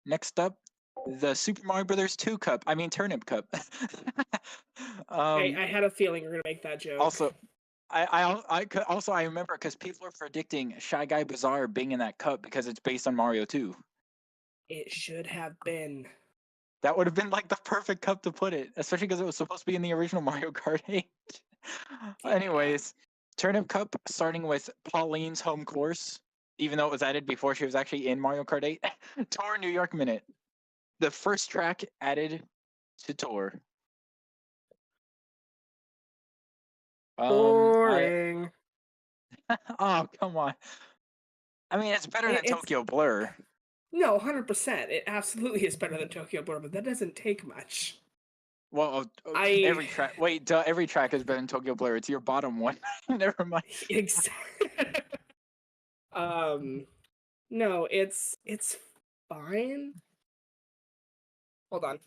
Next up, the Super Mario Brothers 2 Cup. I mean Turnip Cup. I had a feeling you were gonna make that joke. Also, I remember because people are predicting Shy Guy Bazaar being in that cup because it's based on Mario 2. It should have been. That would have been like the perfect cup to put it, especially because it was supposed to be in the original Mario Kart 8. Anyways, Turnip Cup starting with Pauline's home course, even though it was added before she was actually in Mario Kart 8. Tour New York Minute. The first track added to Tour. Boring. Oh, come on. I mean, it's better than Tokyo Blur. No, 100%. It absolutely is better than Tokyo Blur, but that doesn't take much. Well, every track. Wait, duh, every track is better than Tokyo Blur. It's your bottom one. Never mind. Exactly. No, it's fine. Hold on.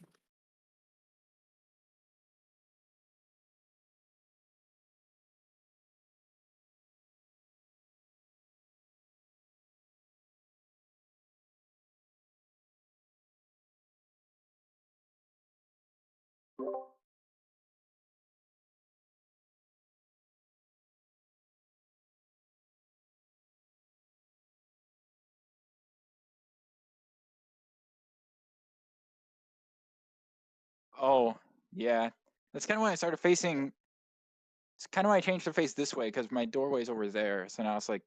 Oh, yeah. That's kind of why I started facing. It's kind of why I changed to face this way because my doorway's over there. So now it's like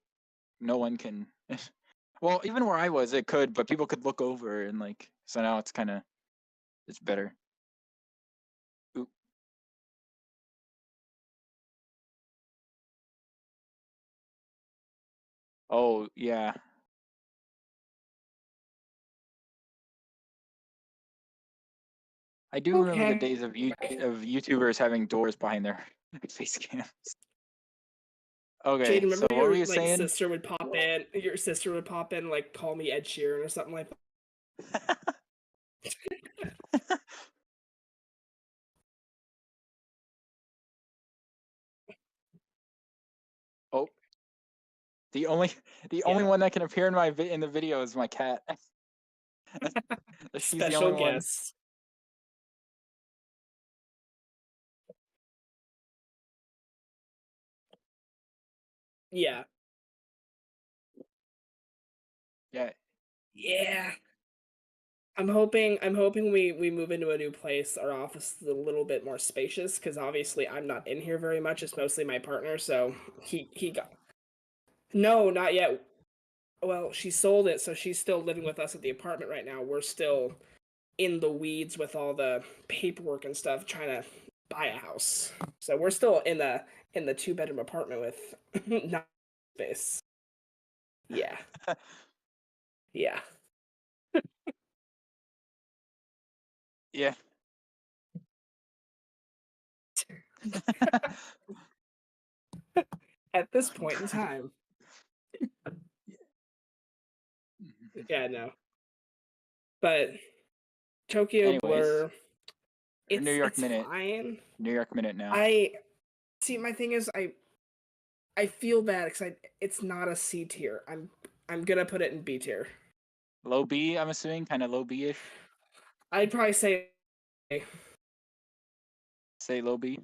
no one can. Well, even where I was, it could, but people could look over and like. So now it's kind of. It's better. Oop. Oh yeah. I do remember the days of YouTubers having doors behind their face cams. Okay, Jade, remember so what were you your saying? sister would pop in? Your sister would pop in, like, call me Ed Sheeran or something like that. Oh, the only one that can appear in in the video is my cat. She's the only one. Guest. Yeah. Yeah. Yeah. I'm hoping we move into a new place. Our office is a little bit more spacious because obviously I'm not in here very much. It's mostly my partner, so he got. No, not yet. Well, she sold it, so she's still living with us at the apartment right now. We're still in the weeds with all the paperwork and stuff, trying to buy a house. So we're still in the 2-bedroom apartment with not space. Yeah. Yeah. Yeah. At this point in time. Yeah, no. But Tokyo Blur, it's New York Minute. fine. New York Minute now. I see. My thing is, I feel bad because it's not a C tier. I'm gonna put it in B tier. Low B, I'm assuming, kind of low B-ish. I'd probably say. Say low B.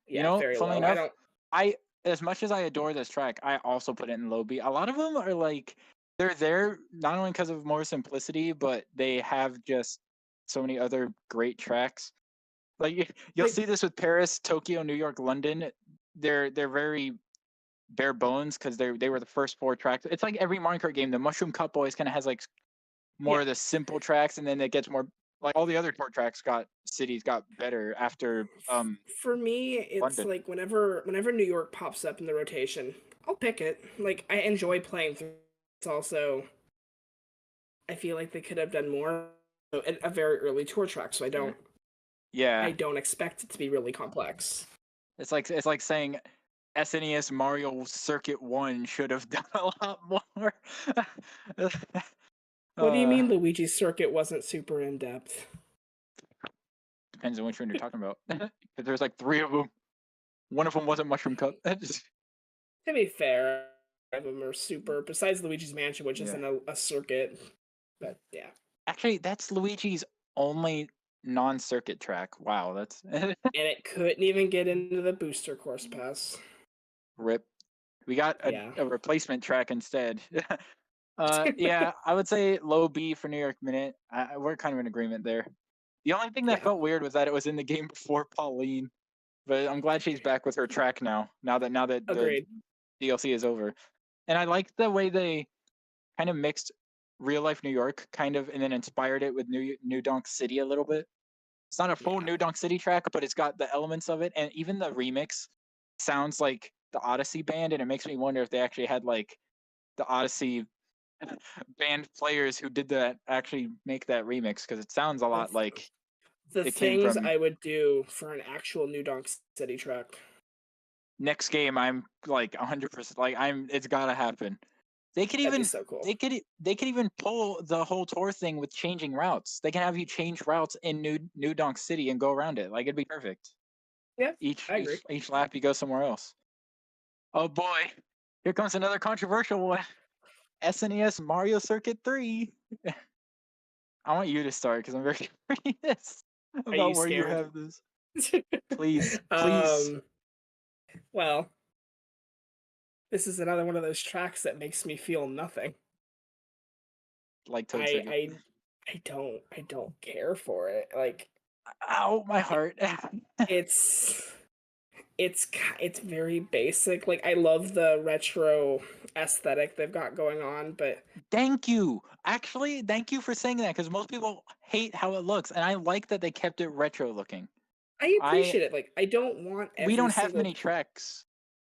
Yeah, you know, very funnily low. enough, I as much as I adore this track, I also put it in low B. A lot of them are like they're there not only because of more simplicity, but they have just so many other great tracks. Like you'll see this with Paris, Tokyo, New York, London. They're very bare bones because they were the first 4 tracks. It's like every Mario Kart game. The Mushroom Cup always kind of has like more of the simple tracks, and then it gets more like all the other tour tracks cities got better after For me, it's London. like whenever New York pops up in the rotation, I'll pick it. Like I enjoy playing through. It's also I feel like they could have done more at a very early tour track, so I don't expect it to be really complex. It's like saying SNES Mario Circuit 1 should have done a lot more. What do you mean Luigi's Circuit wasn't super in-depth? Depends on which one you're talking about. There's like 3 of them. One of them wasn't Mushroom Cup. To be fair, of them are super, besides Luigi's Mansion, which isn't a circuit. But yeah. Actually, that's Luigi's only non-circuit track. Wow, that's And it couldn't even get into the booster course pass. rip. We got Yeah. a replacement track instead. Yeah, I would say low B for New York Minute. We're kind of in agreement there. The only thing that Yeah. felt weird was that it was in the game before Pauline, but I'm glad she's back with her track now. Now that the Agreed. DLC is over, and I like the way they kind of mixed real life New York kind of, and then inspired it with New Donk City a little bit. It's not a full Yeah. New Donk City track, but it's got the elements of it, and even the remix sounds like the Odyssey band, and it makes me wonder if they actually had like the Odyssey band players who did that actually make that remix, because it sounds a The, lot like the it came things from I would do for an actual New Donk City track. next game. I'm like 100%, like it's gotta happen. They could That'd be even so cool. they could even pull the whole tour thing with changing routes. They can have you change routes in New Donk City and go around it. Like it'd be perfect. Yeah, Each I agree. each each lap you go somewhere else. Oh boy, here comes another controversial one. SNES Mario Circuit 3. I want you to start because I'm very curious Are you about where you scared? have this. Please, please. um. Well, this is another one of those tracks that makes me feel nothing. Like Toad I Circuit. I I don't care for it. Like Ow, my heart. it's it's very basic. Like I love the retro aesthetic they've got going on, but Thank you. Actually, thank you for saying that because most people hate how it looks, and I like that they kept it retro looking. I I appreciate it. Like I don't want We every don't have single many tracks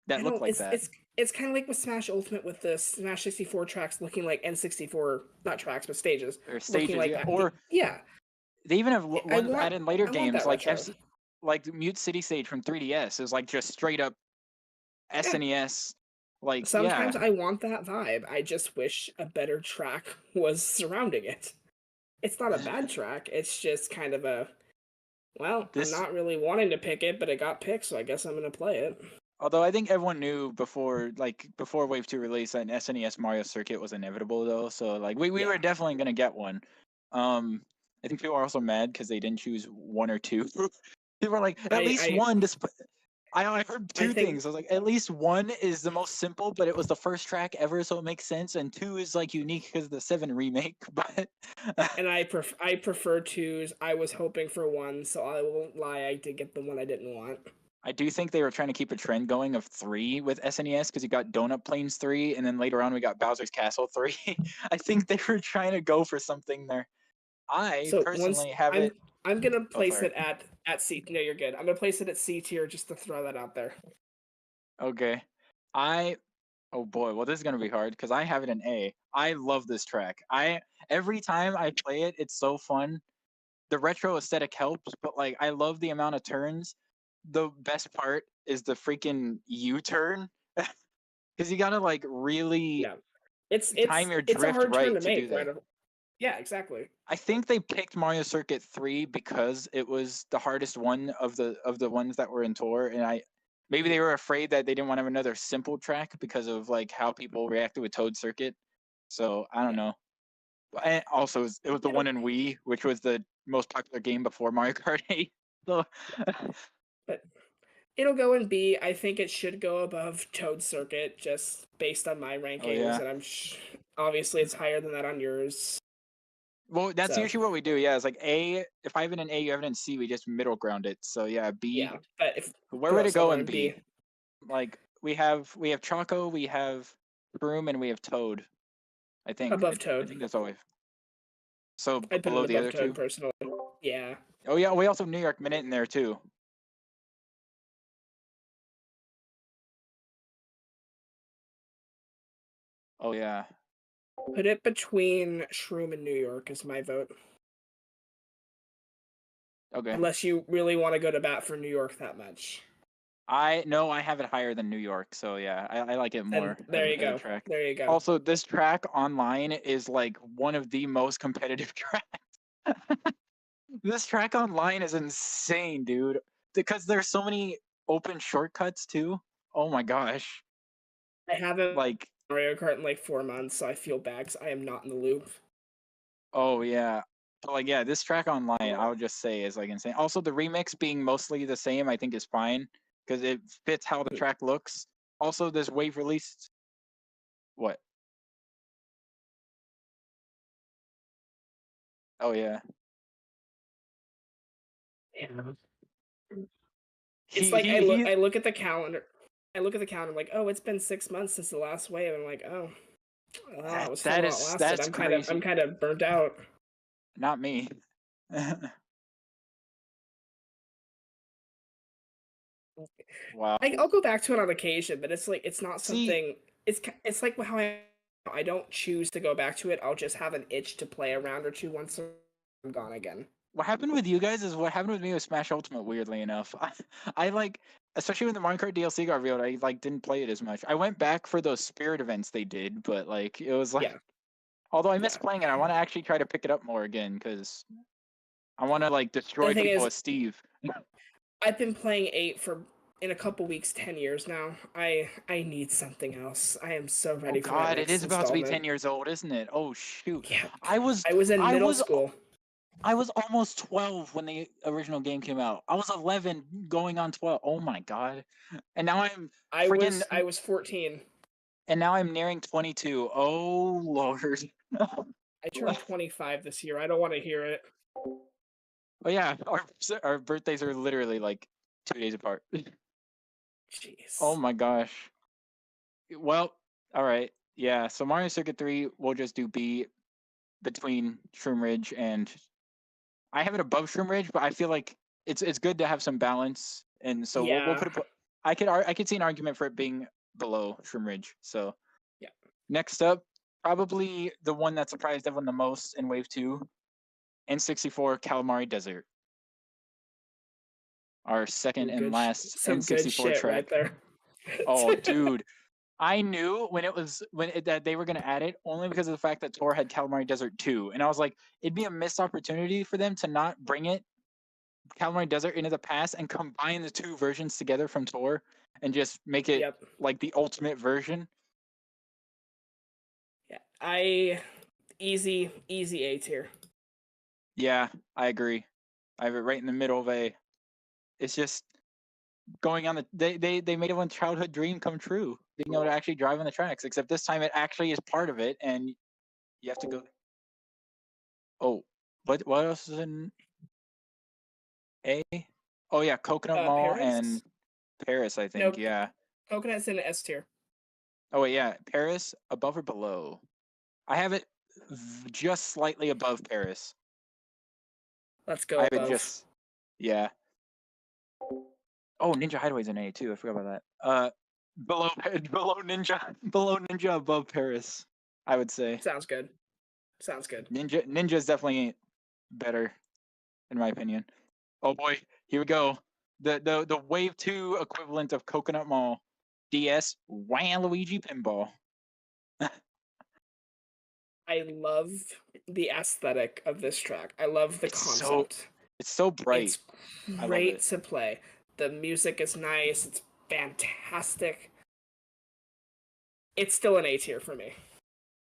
that I look don't like that, it's kind of like with Smash Ultimate with the Smash 64 tracks looking like N64, not tracks but stages, or looking stages. like Yeah, that. or Yeah. they even have I ones want added in later I want games that like retro. like Mute City Stage from 3DS is like just straight up Yeah. SNES. Like, Sometimes yeah, I want that vibe. I just wish a better track was surrounding it. It's not a bad track. It's just kind of a well, I'm this. not really wanting to pick it, but it got picked, so I guess I'm gonna play it. Although I think everyone knew before Wave 2 release that an SNES Mario Circuit was inevitable though. So like we Yeah. were definitely gonna get one. Um I think people are also mad because they didn't choose one or two. People were like, at I least I one. I heard I two think things. I was like, at least one is the most simple, but it was the first track ever, so it makes sense. And two is like unique because the 7 remake. But and I prefer twos. I was hoping for one, so I won't lie, I did get the one I didn't want. I do think they were trying to keep a trend going of 3 with SNES because you got Donut Plains 3, and then later on we got Bowser's Castle 3. I think they were trying to go for something there. I So once personally have it. I'm gonna Oh, place sorry. it at C. No, you're good. I'm gonna place it at C tier just to throw that out there. Okay. I Oh boy, well this is gonna be hard because I have it in A. I love this track. I Every time I play it, it's so fun. The retro aesthetic helps, but like I love the amount of turns. The best part is the freaking U-turn because you gotta like really Yeah. time your It's a drift hard turn right to to do make, that. right? Yeah, exactly. I think they picked Mario Circuit 3 because it was the hardest one of the ones that were in tour, and maybe they Mhm. were afraid that they didn't want to have another simple track because of like how people reacted with Toad Circuit. So I don't Yeah. know. And also, it was the It'll one in Wii, which was the most popular game before Mario Kart 8. So, yeah. But it'll go in B. I think it should go above Toad Circuit just based on my oh rankings, yeah. and obviously it's higher than that on yours. Well, that's So usually what we do. Yeah, it's like A. If I have it in A, you have it in C. We just middle ground it. So yeah, B. yeah, but if Where would go, it so I'll go go in in B B? Like we have Choco, we have Broom, and we have Toad. I think. above I Toad. think that's all we've. So I'd put it below the above other Toad two. personally. Yeah. Oh yeah, we also have New York Minute in there too. Oh yeah. Put it between Shroom and New York is my vote. Okay. Unless you really want to go to bat for New York that much. I have it higher than New York, so yeah, I like it Then more there you as a go. track. There you go. Also, this track online is like one of the most competitive tracks. This track online is insane, dude. Because there's so many open shortcuts too. Oh my gosh. I haven't Like Mario Kart in like 4 months, so I feel bad 'cause I am not in the loop. Oh yeah. But like yeah, this track online, I would just say is like insane. Also, the remix being mostly the same, I think is fine because it fits how the track looks. Also, this wave released. What? Oh yeah. Yeah. It's He like he he. I look at the calendar. I look at the calendar like, oh, it's been 6 months since the last wave. I'm like, oh, well, it was fun That while it is lasted. that's I'm crazy. kind of burnt out. Not me. Wow. I'll go back to it on occasion, but it's like it's not See, something. It's like how I don't choose to go back to it. I'll just have an itch to play a round or two once I'm gone again. what happened with you guys is what happened with me with Smash Ultimate. Weirdly enough, I like, especially when the Minecraft DLC got revealed, I like didn't play it as much. I went back for those spirit events they did, but like it was like, Yeah, although I miss yeah. playing it, I want to actually try to pick it up more again because I want to like The destroy thing people is, as Steve. I've been playing 8 for in a couple weeks, 10 years now. I need something else. I am so Oh ready for that God, it next is about to be installment. 10 years old, isn't it? Oh shoot, Yeah, I was, I was in I middle was school. I was almost 12 when the original game came out. I was 11 going on 12. Oh my God. And now I'm friggin' I was 14. and now I'm nearing 22. Oh Lord. I turned 25 this year. I don't want to hear it. Oh yeah, our birthdays are literally like 2 days apart. Oh Jeez. my gosh. Well, all right. Yeah, so Mario Circuit 3 we'll just do B between Shroom Ridge and I have it above Shroom Ridge, but I feel like it's good to have some balance, and so we'll Yeah. put it. I could see an argument for it being below Shroom Ridge. So Yeah. next up, probably the one that surprised everyone the most in Wave 2, N64 Calamari Desert, our second and last Some good N64 shit right track. there. Oh, dude. I knew when it was that they were going to add it only because of the fact that Tor had Calamari Desert 2, and I was like, it'd be a missed opportunity for them to not bring it Calamari Desert into the past and combine the two versions together from Tor and just make it Yep. like the ultimate version. Yeah. Easy A tier. Yeah, I agree. I have it right in the middle of A. It's just going on the they made everyone's childhood dream come true, being able to actually drive on the tracks. Except this time it actually is part of it, and you have to go. Oh, what else is in A? Oh yeah, Coconut Mall and Paris? Paris. I think No, yeah. Coconut's in S tier. Oh wait, yeah, Paris above or below? I have it just slightly above Paris. Let's I go have it above. just yeah. Oh, Ninja Hideaway's an A too. I forgot about that. Below below Ninja above Paris. I would say Sounds good. Sounds good. Ninja's definitely better in my opinion. Oh boy, here we go. The Wave 2 equivalent of Coconut Mall, DS Waluigi Pinball. I love the aesthetic of this track. I love the It's so concept. it's so bright. It's I love great it. to play. The music is nice. It's fantastic. It's still an A tier for me.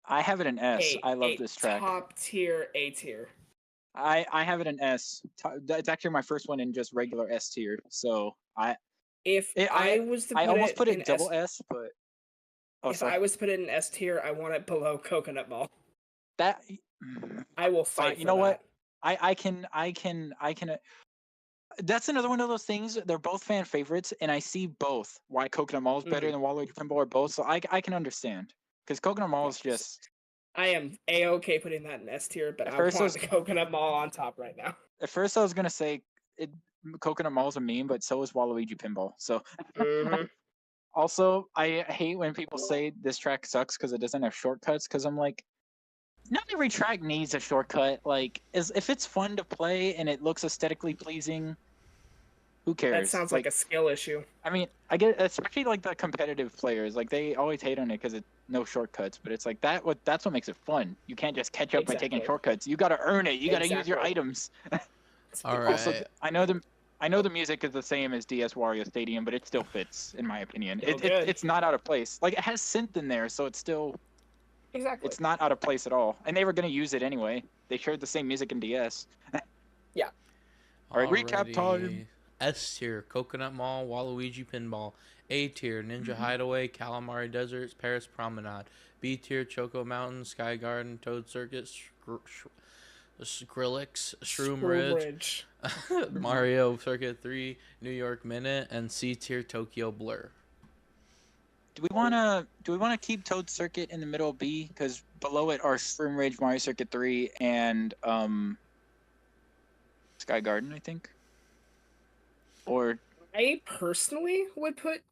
I have it in S. I love A this track. top tier A tier. I have it in S. It's actually my first one in just regular S tier. So If it, I was to I put almost it put in it double S, S, but oh if sorry. I was to put it in S tier, I want it below Coconut Mall. That I will fine. fight You for know what? that. I can. That's another one of those things. They're both fan favorites, and I see both why Coconut Mall is better Mm-hmm. than Waluigi Pinball or both. So I can understand because Coconut Mall Yeah. is just. I am A-okay putting that in S tier, but At I first I want was Coconut Mall on top right now. gonna say it. Coconut Mall is a meme, but so is Waluigi Pinball. So Mm-hmm. also, I hate when people say this track sucks because it doesn't have shortcuts. Because I'm like, not every track needs a shortcut. Like, if it's fun to play and it looks aesthetically pleasing, who That cares? sounds like Like, a skill issue. I mean, I get especially like the competitive players. Like, they always hate on it because it's no shortcuts. But it's like that's what makes it fun. You can't just catch up by taking Exactly. shortcuts. You got to earn it. You got to use your Exactly. items. All Also, right. I know the music is the same as DS Wario Stadium, but it still fits in my opinion. Still good. It's not out of place. Like it has synth in there, so it's Exactly. not out of place at all. And they were gonna use it anyway. they shared the same music in DS. Yeah. All right, recap Alrighty. time. S tier: Coconut Mall, Waluigi Pinball. A tier: Ninja Hideaway, Calamari Deserts, Paris Promenade. B tier: Choco Mountain, Sky Garden, Toad Circuit, Skrillex, Shroom Shroom Ridge, Ridge. Mario Circuit 3, New York Minute, and C tier: Tokyo Blur. Do we wanna keep Toad Circuit in the middle of B? Because below it are Shroom Ridge, Mario Circuit 3, and Sky Garden, I think. Or I personally would put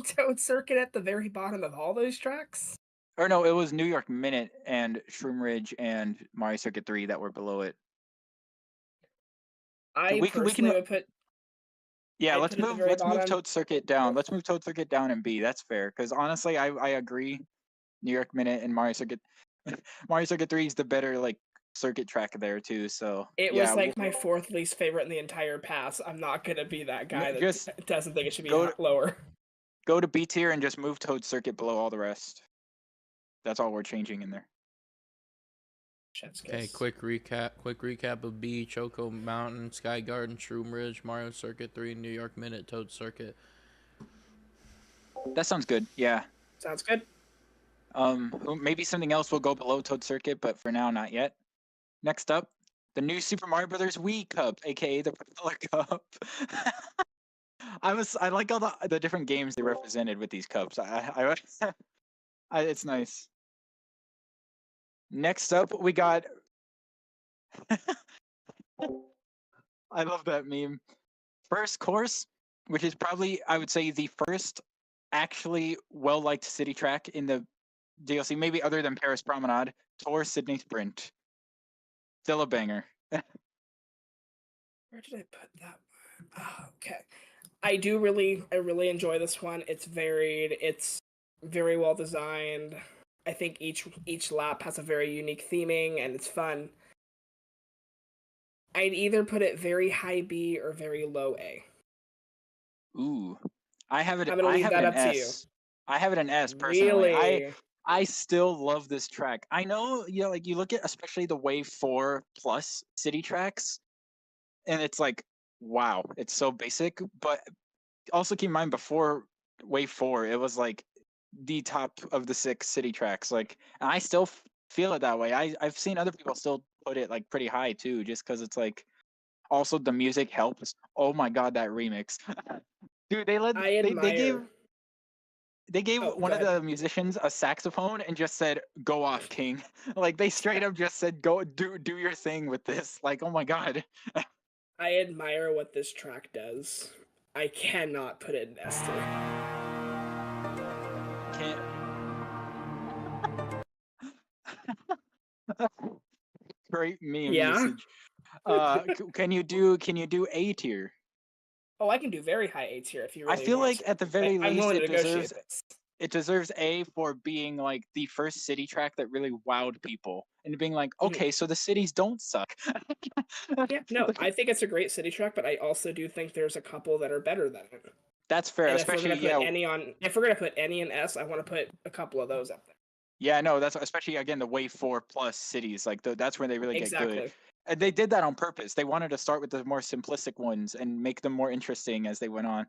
Toad Circuit at the very bottom of all those tracks. no, it was New York Minute and Shroom Ridge and Mario Circuit 3 that were below it. I We can personally would put. Yeah, I'd let's put it at the move very let's move bottom. Toad Circuit down. Let's move Toad Circuit down in B. That's fair. Because honestly, I agree. New York Minute and Mario Circuit Mario Circuit 3 is the better like circuit track there too. So It yeah, was like my fourth least favorite in the entire pass. I'm not gonna be that guy that just doesn't think it should be go lower. go to B tier and just move Toad Circuit below all the rest. That's all we're changing in there. Okay, quick recap of B: Choco Mountain, Sky Garden, Shroom Ridge, Mario Circuit 3, New York Minute, Toad Circuit. That sounds good. Yeah. Sounds good. Maybe something else will go below Toad Circuit, but for now, not yet. Next up, the new Super Mario Brothers Wii Cup, aka the Propeller Cup. I like all the different games they represented with these cups. It's nice. Next up, we got. I love that meme. First course, which is probably I would say the first actually well-liked city track in the DLC, maybe other than Paris Promenade, Tour Sydney Sprint. Still a banger. Where did I put that one? Oh, okay. I really enjoy this one. It's varied. It's very well designed. I think each lap has a very unique theming and it's fun. I'd either put it very high B or very low A. Ooh, I have it. I'm gonna I leave have it that in up to you. S. I have it in S personally. Really? I still love this track. I know, like you look at especially the Wave 4 Plus city tracks, and it's like, wow, it's so basic. But also keep in mind, before Wave 4, it was like the top of the 6 city tracks. Like, and I still feel it that way. I've seen other people still put it like pretty high too, just because it's like also the music helps. Oh my god, that remix. Dude, I admire. they gave Oh, one go of ahead. the musicians a saxophone and just said, "Go off, King." Like they straight up just said, "Go do your thing with this." Like, oh my god. I admire what this track does. I cannot put it in S tier. Can't. Great meme Yeah. usage. Can you do A tier? Oh, I can do very high A tier if you I really feel want like to. at the very I'm least willing to it negotiate deserves this. it deserves A for being like the first city track that really wowed people and being like, okay, so the cities don't suck. Yeah, no, I think it's a great city track, but I also do think there's a couple that are better than it. That's fair, And if we're especially gonna put if we're gonna put any in S, I want to put a couple of those up there. yeah, no, that's especially again the Wave 4 Plus cities. Like that's where they really get good. Exactly. And they did that on purpose. They wanted to start with the more simplistic ones and make them more interesting as they went on.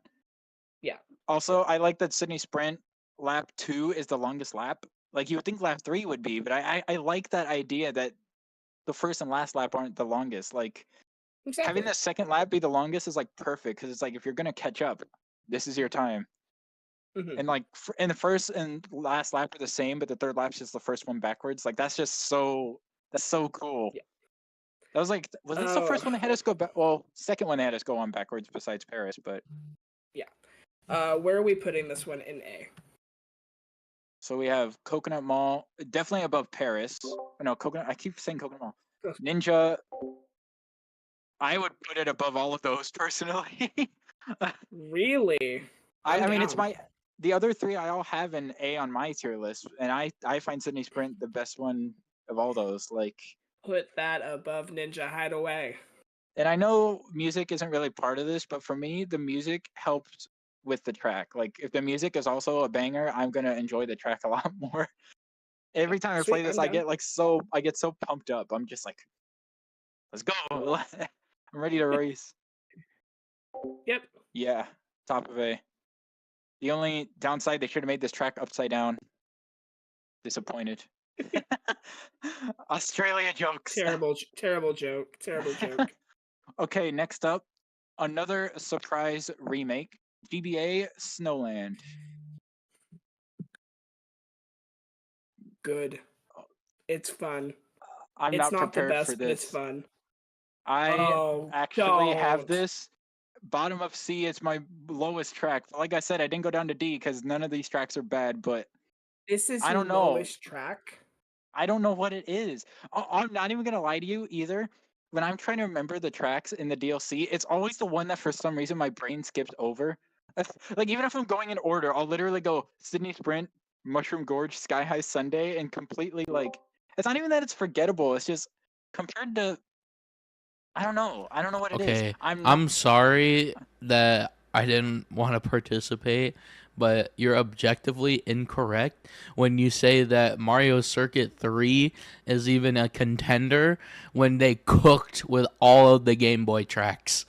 Yeah. Also, I like that Sydney Sprint lap 2 is the longest lap. Like you would think lap 3 would be, but I like that idea that the first and last lap aren't the longest. Like Exactly. having the second lap be the longest is like perfect because it's like if you're gonna catch up, this is your time. And like in the first and last lap are the same, but the third lap's just the first one backwards. Like that's so cool. Yeah. That was like, was this the first one they had us go back? Well, second one they had us go on backwards besides Paris, but yeah. Where are we putting this one in A? so we have Coconut Mall, definitely above Paris. No, Coconut. I keep saying Coconut Mall. Ninja. I would put it above all of those personally. Really? I mean, it's the other three I all have an A on my tier list, and I find Sydney Sprint the best one of all those. Like, put that above Ninja Hideaway. And I know music isn't really part of this, but for me, the music helped with the track. Like, if the music is also a banger, I'm gonna enjoy the track a lot more. Every time I play this, I get so pumped up. I'm just like, Let's go. I'm ready to race. Yep. Yeah, top of A. The only downside, they should have made this track upside down. Disappointed. Australia jokes. Terrible joke. Terrible joke. Okay, next up, another surprise remake. GBA Snowland. Good. It's fun. I'm It's not not the prepared for best, but it's this. fun. I Oh, actually have don't. this. Bottom of C is my lowest track. Like I said, I didn't go down to D because none of these tracks are bad, but This is I your don't know. lowest track? I don't know what it is. I'm not even gonna lie to you either. When I'm trying to remember the tracks in the DLC, it's always the one that for some reason my brain skips over. Like even if I'm going in order, I'll literally go Sydney Sprint, Mushroom Gorge, Sky High Sunday, and completely like it's not even that it's forgettable. It's just compared to I don't know. I don't know what it is. Okay, I'm not. I'm sorry that I didn't want to participate, but you're objectively incorrect when you say that Mario Circuit 3 is even a contender when they cooked with all of the Game Boy tracks.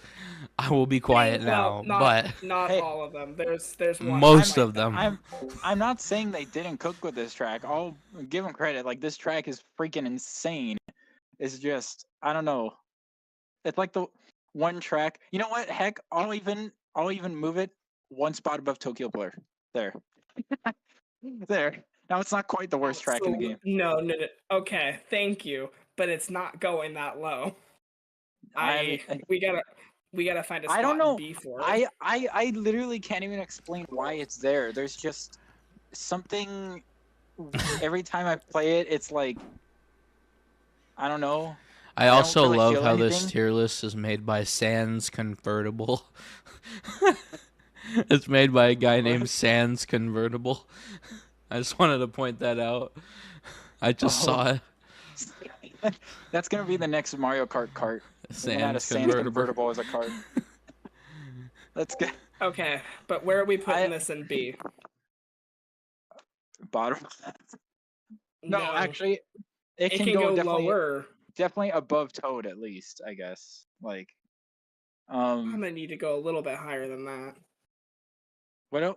I will be quiet Well, now, but not Hey, all of them. There's one most like of them. I'm not saying they didn't cook with this track. I'll give them credit. Like this track is freaking insane. It's just I don't know. It's like the one track. You know what? Heck, I'll even move it one spot above Tokyo Blur. There. There. Now it's not quite the worst track in the game. No. Okay, thank you, but it's not going that low. We gotta find a spot I don't know. in B for it. I literally can't even explain why it's there. There's just something every time I play it, it's like I don't know. I don't also really love feel how this anything. tier list is made by Sans Convertible. It's made by a guy named Sans Convertible. I just wanted to point that out. I just saw it. That's gonna be the next Mario Kart cart. We're gonna add a Sans convertible as a cart. Let's get Okay, but where are we putting this in B? bottom. No, actually, it can go go definitely lower. definitely above Toad at least, I guess. Like, I'm gonna need to go a little bit higher than that.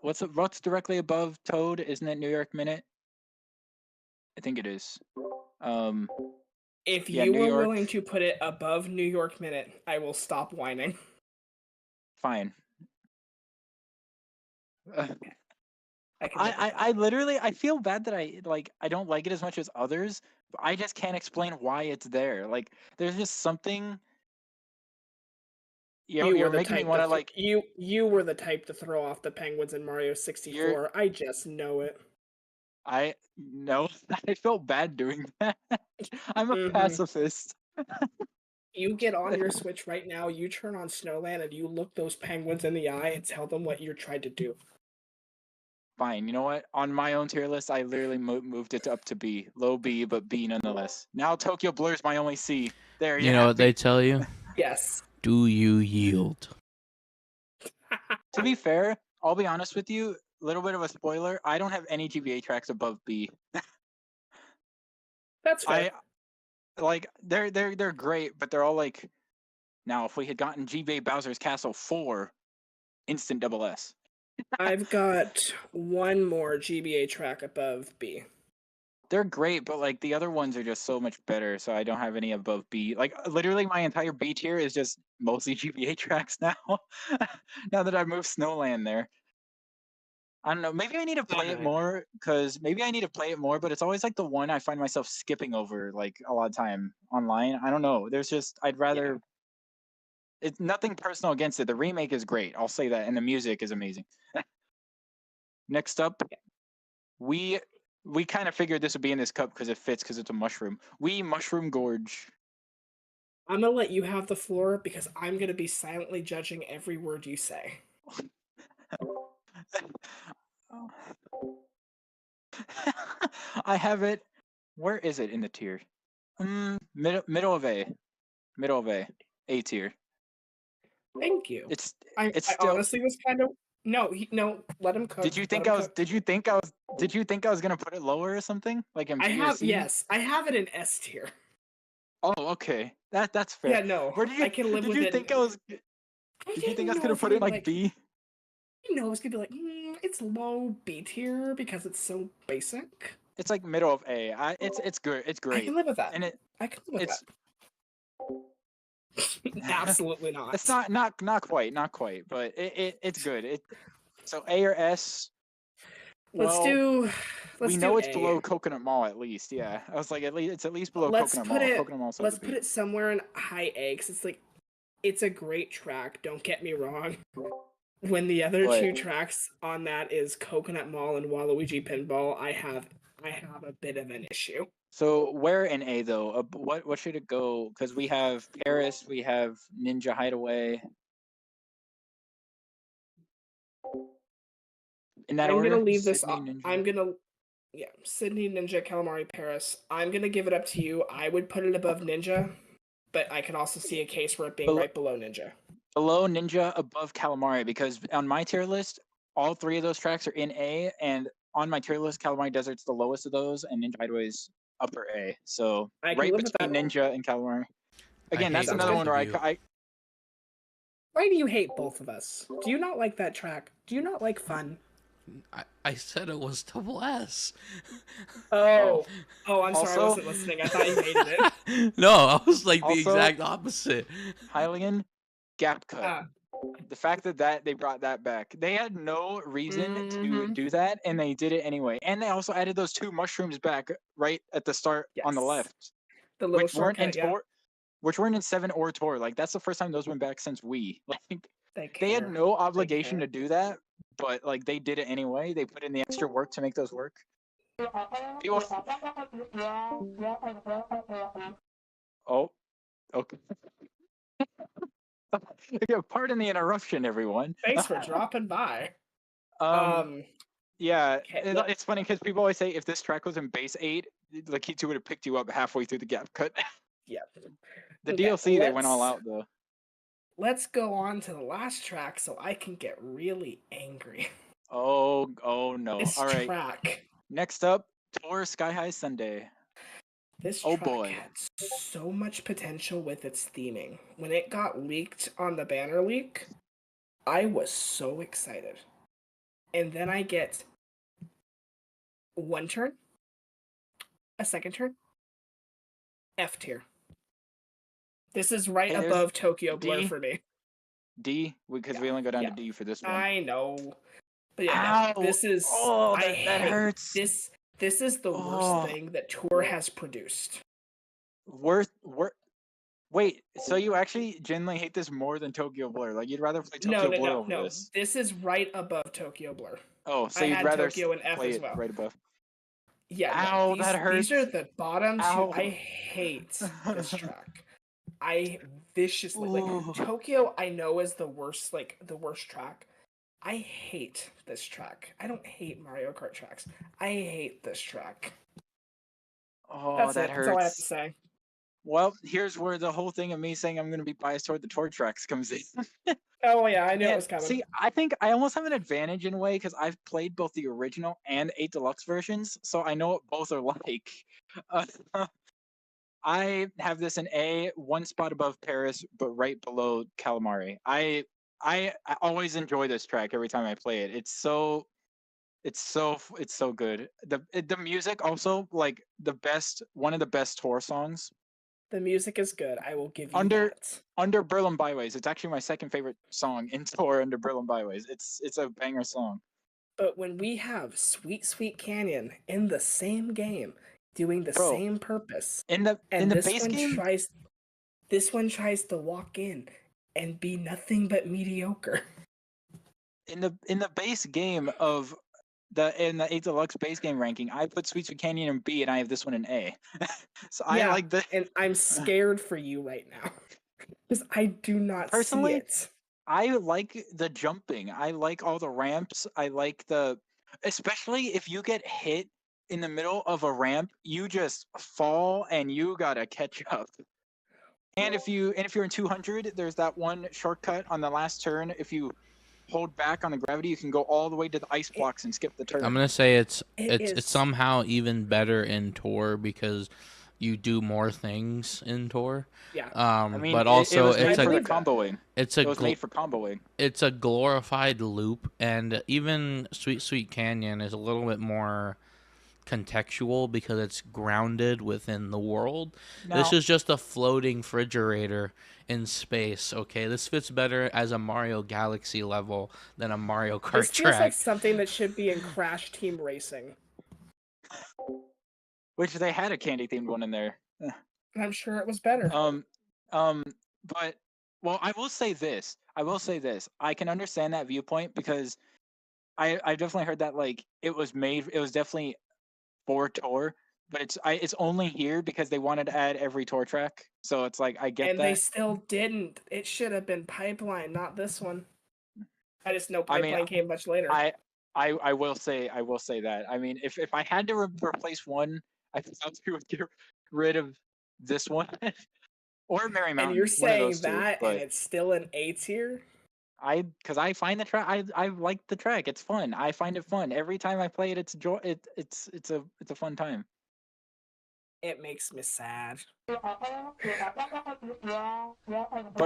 What's directly above Toad? Isn't it New York Minute? I think it is. If yeah, you New were York. willing to put it above New York Minute, I will stop whining. Fine. I I literally I feel bad that I don't like it as much as others, but I just can't explain why it's there. Like there's just something you're making me want to like you were the type to throw off the penguins in Mario 64. I just know it. I know I felt bad doing that. I'm a pacifist. You get on your Switch right now, you turn on Snowland, and you look those penguins in the eye and tell them what you're trying to do. Fine. You know what? On my own tier list, I literally moved it up to B. Low B, but B nonetheless. Now Tokyo Blur's my only C. There you know what they tell you? Yes. Do you yield? To be fair, I'll be honest with you. Little bit of a spoiler. I don't have any GBA tracks above B. That's fair. They're great, but they're all like. Now, if we had gotten GBA Bowser's Castle 4, instant double S. I've got one more GBA track above B. They're great, but like the other ones are just so much better, so I don't have any above B. Like literally my entire B tier is just mostly GBA tracks now. Now that I've moved Snowland there. I don't know, maybe I need to play it more, but it's always like the one I find myself skipping over like a lot of time online. I don't know. There's just I'd rather It's nothing personal against it. The remake is great. I'll say that, and the music is amazing. Next up, we kind of figured this would be in this cup because it fits because it's a mushroom. Mushroom Gorge. I'm gonna let you have the floor because I'm gonna be silently judging every word you say. I have it. Where is it in the tier? Middle of A. A tier. Thank you. I still honestly was kind of no. Let him cook. Did you think I was gonna put it lower or something? Like in I have it in S tier. Oh, okay. That's fair. Yeah, no, Where did you I can live did with you it. think I was? I Did you think didn't I was know gonna if it put it in would like B? I know it's gonna be like, it's low B tier because it's so basic. It's like middle of A. It's good. It's I great, can live with that. and I can live with it's that. Absolutely not. it's not quite, but it's good. So A or S. Let's Well, do. we Let's know do it's A. below Coconut Mall at least. Yeah, I was like it's at least below Let's Coconut put Mall. it. Coconut Mall Let's the put B. it somewhere in high A because it's like, it's a great track. Don't get me wrong. When the other But two tracks on that is Coconut Mall and Waluigi Pinball, I have a bit of an issue. so where in A though? What should it go? Because we have Paris, we have Ninja Hideaway. In that I'm order, gonna leave this. Sydney Ninja. I'm gonna, yeah, Sydney, Ninja, Calamari, Paris. I'm gonna give it up to you. I would put it above Ninja, but I can also see a case for it being right below Ninja. Below Ninja, above Calamari, because on my tier list, all three of those tracks are in A, and on my tier list, Calamari Desert's the lowest of those, and Ninja Hideaway's upper A. So I can right live with between that. Ninja and Calamari. Again, that's hate another both one of where you. I Why do you hate both of us? Do you not like that track? Do you not like fun? I said it was double S. Oh, I'm sorry, I Also- wasn't listening. I thought you hated it. No, I was like the Also- exact opposite. Hylian Gap Cut. Ah, The fact that they brought that back, they had no reason to Mhm. do that, and they did it anyway. And they also added those two mushrooms back right at the start on the Yes. left, the little which weren't in shortcut, yeah. tour, which weren't in 7 or tour. Like that's the first time those went back since Wii. Like they had care. no obligation care. to do that, but like they did it anyway. They put in the extra work to make those work. People... Oh, okay. Yeah, pardon the interruption, everyone. Thanks for dropping by. Yeah, Okay, it's funny because people always say if this track was in base 8, like he would have picked you up halfway through the gap cut. yeah. The Okay, DLC they went all out though. Let's go on to the last track so I can get really angry. Oh no! This All right, track. next up, Tour Sky High Sunday. This Oh, track boy. had so much potential with its theming. When it got leaked on the banner leak, I was so excited. And then I get one turn, a second turn, F tier. This is right Hey, there's above Tokyo Blur D. for me. D, because Yeah, we only go down yeah. to D for this one. I know. But yeah, no, Ow! this is Oh, I that hate hurts. this. This is the Oh. worst thing that Tour has produced. Wait, so you actually genuinely hate this more than Tokyo Blur? Like you'd rather play Tokyo Blur over No. this? This is right above Tokyo Blur. Oh, so I you'd had rather Tokyo and F play as it well. right above. Yeah, Ow, no, that these are hurts. the bottom Ow. two. I hate this track. I viciously Ooh. like Tokyo. I know is the worst track. I hate this track. I don't hate Mario Kart tracks. I hate this track. Oh, That's that it. hurts. That's all I have to say. Well, here's where the whole thing of me saying I'm going to be biased toward the tour tracks comes in. Oh yeah, I knew it And was coming. see, I think I almost have an advantage in a way because I've played both the original and 8 Deluxe versions, so I know what both are like. Uh, I have this in A, one spot above Paris, but right below Calamari. I always enjoy this track every time I play it. It's so good. The music also like one of the best tour songs. The music is good. I will give you Under that. Under Berlin Byways. It's actually my second favorite song in tour. Under Berlin Byways. It's a banger song. But when we have Sweet Sweet Canyon in the same game, doing the Bro, same purpose, In the base game, this one tries to walk in and be nothing but mediocre. in the base game of in the 8 Deluxe base game ranking, I put Sweet Sweet Canyon in B, and I have this one in A. So I like the. And I'm scared for you right now because I do not Personally, see it. I like the jumping. I like all the ramps. I like especially if you get hit in the middle of a ramp, you just fall and you gotta catch up. And if you're in 200, there's that one shortcut on the last turn. If you hold back on the gravity, you can go all the way to the ice blocks and skip the turn. I'm gonna say it's It is- somehow even better in tour because you do more things in Tour. Yeah. I mean, But also it was made it's for the believe that. comboing. it's It a was made for comboing. it's a glorified loop, and even Sweet Sweet Canyon is a little bit more contextual because it's grounded within the world. This Now, is just a floating refrigerator in space, okay? This fits better as a Mario Galaxy level than a Mario Kart This feels like track. something that should be in Crash Team Racing. which they had a candy themed one in there. And I'm sure it was better. But well, I will say this. I can understand that viewpoint because I definitely heard that like it was definitely for Tour, but it's only here because they wanted to add every Tour track. So it's like I get And that. they still didn't. It should have been Pipeline, not this one. I just know I mean, Pipeline came much later. I will say that. I mean, if I had to replace one, I think I would get rid of this one or Merry Mountain. And you're one of saying those two, that, but and it's still an A tier? because I find the track, I like the track. It's fun. I find it fun every time I play it. It's a fun time. It makes me sad. But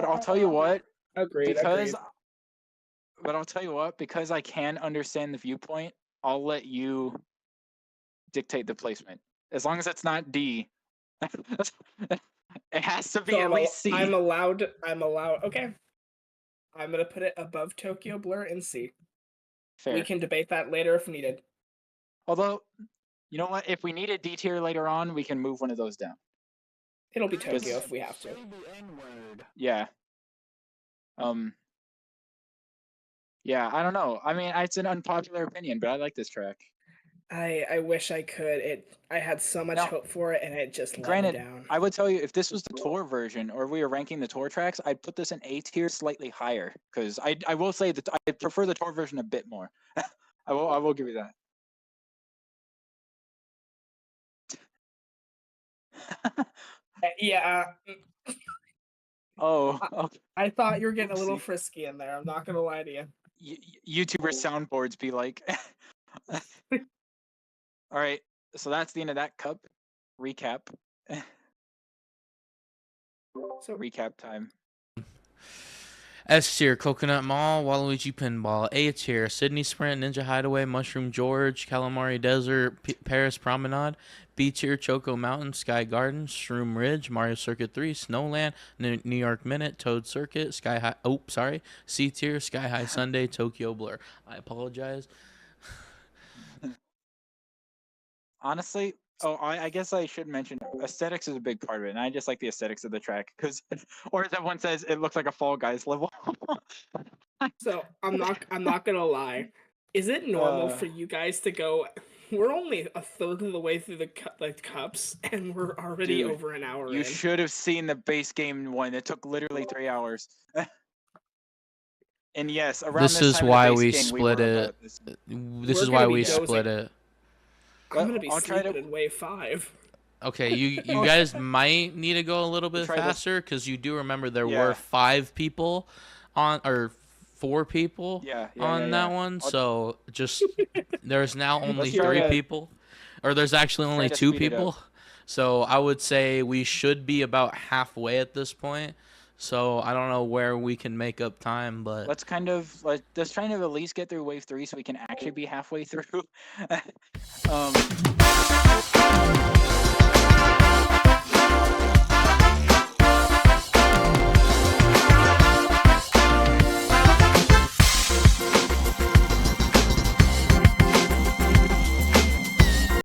I'll tell you what, Agreed. but I'll tell you what, because I can understand the viewpoint, I'll let you dictate the placement. As long as it's not D. It has to be So at least C. I'm allowed. Okay. I'm gonna put it above Tokyo Blur and C. Fair. We can debate that later if needed. Although, you know what? If we need a D tier later on, we can move one of those down. It'll be Tokyo if we have to. Yeah. Yeah, I don't know. I mean, it's an unpopular opinion, but I like this track. I wish I could. I had so much hope for it, and it just let me down. I would tell you if this was the Tour version, or if we were ranking the Tour tracks, I'd put this in A tier, slightly higher, because I will say that I prefer the Tour version a bit more. I will give you that. Yeah. Oh, okay. I thought you were getting a little frisky in there. I'm not gonna lie to you. YouTuber soundboards be like. All right, so that's the end of that cup. Recap. So recap time. S tier, Coconut Mall, Waluigi Pinball. A tier, Sydney Sprint, Ninja Hideaway, Mushroom George, Calamari Desert, Paris Promenade. B tier, Choco Mountain, Sky Garden, Shroom Ridge, Mario Circuit 3, Snowland, New York Minute, Toad Circuit, Sky High. Oh, sorry. C tier, Sky High Sunday, Tokyo Blur. I apologize. Honestly, I guess I should mention aesthetics is a big part of it, and I just like the aesthetics of the track because, or as everyone says, it looks like a Fall Guys level. So I'm not gonna lie. Is it normal for you guys to go? We're only a third of the way through the cups, and we're already over an hour. You should have seen the base game one. It took literally 3 hours. And yes, around this is time why of the we base game, split it. This is why we split it. I'm gonna be sleeping in wave 5. Okay, you guys might need to go a little bit faster because you do remember there were 5 people on, or 4 people on that one. So just there's now only 3 people, or there's actually only 2 people. So I would say we should be about halfway at this point. So I don't know where we can make up time, but let's kind of at least get through wave 3 so we can actually be halfway through.